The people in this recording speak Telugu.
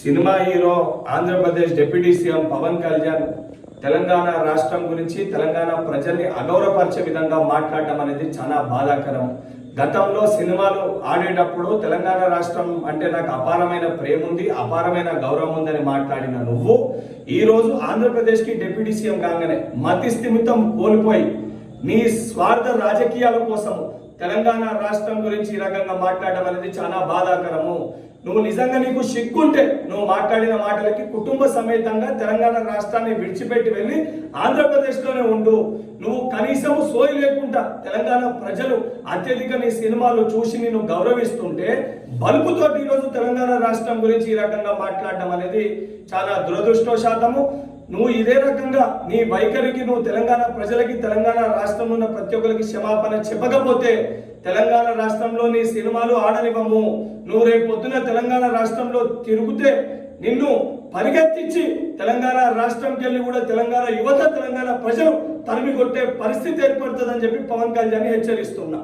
Cinema hero Andhra Pradesh deputy CM Pawan Kalyan Telangana రాష్ట్రం గురించి తెలంగాణ ప్రజల్ని అగౌరవపరిచే విధంగా మాట్లాడటం అనేది చాలా బాధాకరం. గతంలో సినిమాలు ఆడేటప్పుడు తెలంగాణ రాష్ట్రం అంటే నాకు అపారమైన ప్రేమ ఉంది, అపారమైన గౌరవం ఉందని మాట్లాడిన నువ్వు ఈరోజు ఆంధ్రప్రదేశ్కి డిప్యూటీ సీఎం కాగానే మతి స్థిమితం కోల్పోయి నీ స్వార్థ రాజకీయాల కోసం తెలంగాణ రాష్ట్రం గురించి ఈ రకంగా మాట్లాడడం అనేది చాలా బాధాకరము. నువ్వు నిజంగా నీకు సిగ్గుంటే నువ్వు మాట్లాడిన మాటలకి కుటుంబ సమేతంగా తెలంగాణ రాష్ట్రాన్ని విడిచిపెట్టి వెళ్ళి ఆంధ్రప్రదేశ్లోనే ఉండు. నువ్వు కనీసం సోయి లేకుండా తెలంగాణ ప్రజలు అత్యధిక నీ సినిమాలు చూసి నిన్ను గౌరవిస్తుంటే బలుపుతోటి ఈరోజు తెలంగాణ రాష్ట్రం గురించి ఈ రకంగా మాట్లాడడం అనేది చాలా దురదృష్టవశాతము. నువ్వు ఇదే రకంగా నీ వైఖరికి నువ్వు తెలంగాణ ప్రజలకి తెలంగాణ రాష్ట్రంలో ఉన్న ప్రతి ఒక్కరికి క్షమాపణ చెప్పకపోతే తెలంగాణ రాష్ట్రంలో నీ సినిమాలు ఆడనివ్వము. నువ్వు రేపు పొద్దున తెలంగాణ రాష్ట్రంలో తిరుగుతే నిన్ను పరిగెత్తించి తెలంగాణ రాష్ట్రంకి వెళ్ళి కూడా తెలంగాణ యువత తెలంగాణ ప్రజలు తరిమి కొట్టే పరిస్థితి ఏర్పడుతుందని చెప్పి పవన్ కళ్యాణ్ హెచ్చరిస్తున్నా.